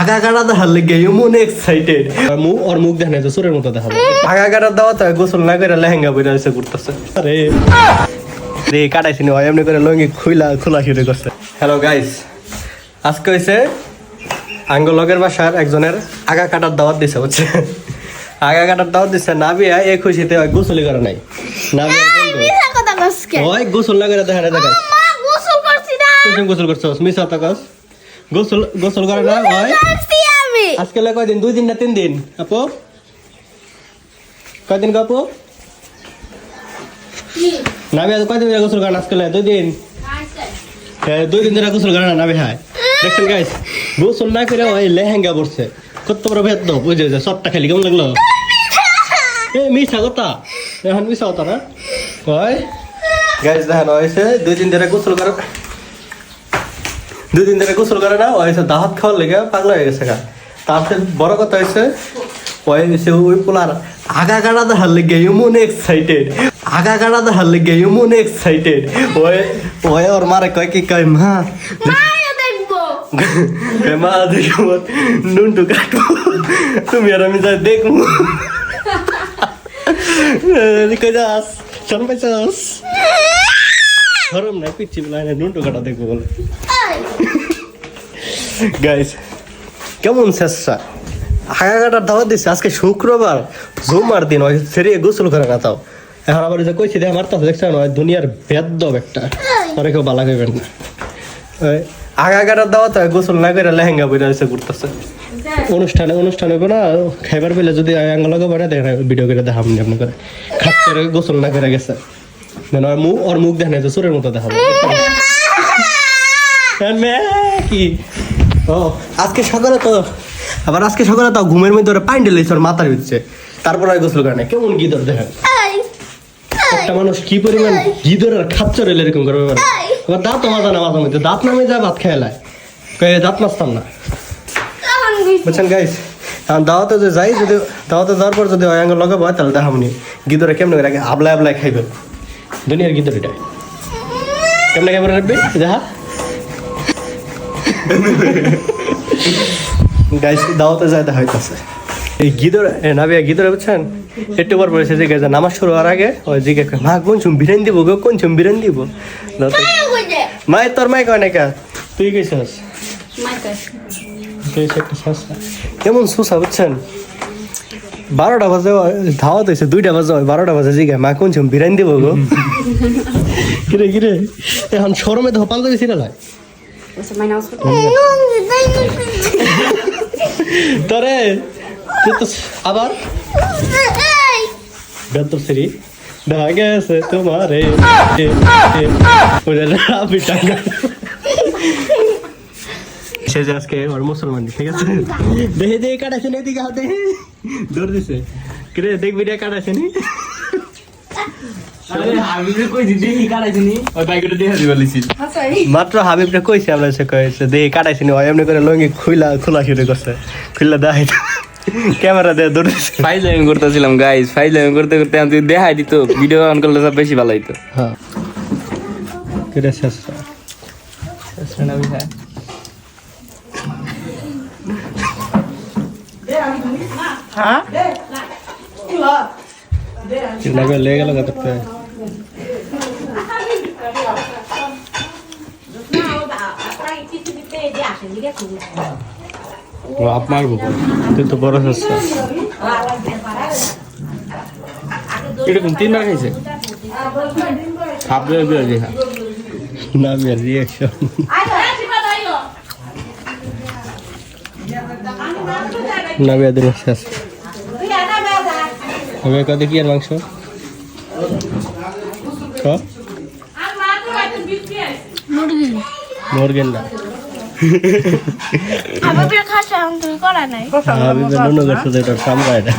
আগা কাটা দেখার লেগে এমন এক্সাইটেড ওর মুখ দেখে তো সুরের মতো দেখাবো আগা কাটা দেওয়া তো গোসল না করে লেহেঙ্গা বইরা এসে ঘুরতেছে আরে রে কাটাইছি না এমনি করে লঙ্গি খোলা শুরু করছে। হ্যালো গাইস, আজকে হয়েছে আঙ্গলগের বাসার একজনের আগা কাটার দাওয়াত দিছে বুঝছে। আগা কাটার দাওয়াত দিচ্ছে নাবিয়া এই খুশিতে গোসলই করে নাই। ওই গোসল না করে দেখা দেখা গোসল করছস মিছা তো কস গোসল করে না ওই আজকে কয়দিন 2 দিন না 3 দিন আপু কয়দিন আপু নাবিয়া কয়দিন গোসল করে আজকে 2 দিন হ্যাঁ 2 দিন ধরে গোসল করে না নাবিয়া দেখছেন গাইস গোসল না করে ওই লেহেঙ্গা পরছে কত বড় ভেদ তো বুঝে যায় সবটা খালি কেমন লাগলো এ মিছা কথা এখন মিছা কথা না ওই গাইস দেখেন হয়েছে 2 দিন ধরে গোসল করে 2 দিন ধরে গোসল করে না হয়েছে দাহাত খাওয়ার লেগে পাগলা হয়ে গেছে তারপরে বড় কথা হয়েছে ওই পোলার আগা কাটা দেখার লেগে এমন এক্সাইটেড আগা কাটা দেখার লেগে এমন এক্সাইটেড ওই ওর মারে কয় কি কয় মা মা দেখবো নুনটু কাটবো তুমি আর আমি যাই দেখবো কই যাস শোন পাইছাস গরম নাই পিচ্ছি বলে নুনটু কাটা দেখবো বলে। গাইস কেমন চেষ্টা আগা কাটার দাওয়াত দিচ্ছে আজকে শুক্রবার জুমার দিন ওই সেরিয়ে গোসল করে না তাও এখন আবার যে কইছি দেখ মারতে দেখছেন ওই দুনিয়ার বেদ্যব একটা তারে কেউ বালা খাইবেন না। আগা কাটার দাওয়াত গোসল না করে লেহেঙ্গা বইরা এসে ঘুরতেছে অনুষ্ঠানে হবে না খাইবার পেলে যদি আঙ্গলকে বাড়া দেখেন ভিডিও করে দেখাম আপনি করে খাস করে গোসল না করে গেছে মানে ওর মুখ দেখে তো সুরের মতো দেখাবো কি ও আজকে সকালে তো ঘুমের মধ্যে ওরা পাইন্ডেল ওর মাথার হচ্ছে তারপর গোসল করে না কেমন গিদর দেখেন একটা মানুষ কি পরিমাণ গিদর আর খাচ্চর এলে এরকম করবে এবার দাঁত মাজা না মাঝে মধ্যে দাঁত নামে যায় ভাত খেলায় দাঁত মাজতাম না বুঝছেন গাইস এখন দাওয়াতে যে যাই যদি দাওয়াতে যাওয়ার পর যদি অয়াঙ্গ লাগাবো হয় তাহলে দেখাবনি গিদরে কেমন করে আবলায় খাইবে দুনিয়ার গিদর এটাই কেমন খাইবে রাখবে যাহা গাইস দাওয়াতে যায় দেখা হইতেছে এই গিদর নাবিয়া গিদরে বুঝছেন একটু পর পরে যে গেছে নামাজ শুরু হওয়ার আগে ওই জিজ্ঞেস করে মা কোন চুম বিরিয়ানি দিব গো কোন চুম বিরিয়ানি দিব মাই তোর মাই কয় না কা তুই গেছিস কেমন সুসা বুঝছেন 12টা বাজে ধাওয়াত হয়েছে 2টা বাজে 12টা বাজে জিজ্ঞাসা মা কোন চুম বিরিয়ানি দিব গো কিরে এখন শরমে তো পাঞ্জাবি সিরিয়াল হয় তোরে আবার বেতর সিরি দেখা গেছে তোমারে সে যে আজকে ওর মুসলমান ঠিক আছে দেখে কাটাছে না এদিকে হাতে দৌড় দিছে কিরে দেখ ভিডিও কাটাছে নি মাত্র হাবিবটা কইছে আমরা সে কয়েছে দেখে কাটাইছি না এমনি করে লঙ্গি খোলা শুরু করছে খুললা দেখাই ক্যামেরা দিয়ে দৌড় দিছে ফাইজলামি করতেছিলাম গাইস ফাইজলামি করতে করতে আমি দেখাই দিত ভিডিও অন করলে সব বেশি ভালো হইতো। হ্যাঁ কিরে শেষ না ভাই হ্যাঁ লাগবে লে গেল কত आप मारबो তুই তো বড় হচ্ছ এরকম 3 বার খাইছে হাফ দিয়ে দিয়ে না মের রিঅ্যাকশন না বেদ শেষ হবে কত কি আর মাংস মুরগি না আমি খাসা আমি করা নাই আমি বেনুনো গেছে এটা সামলা এটা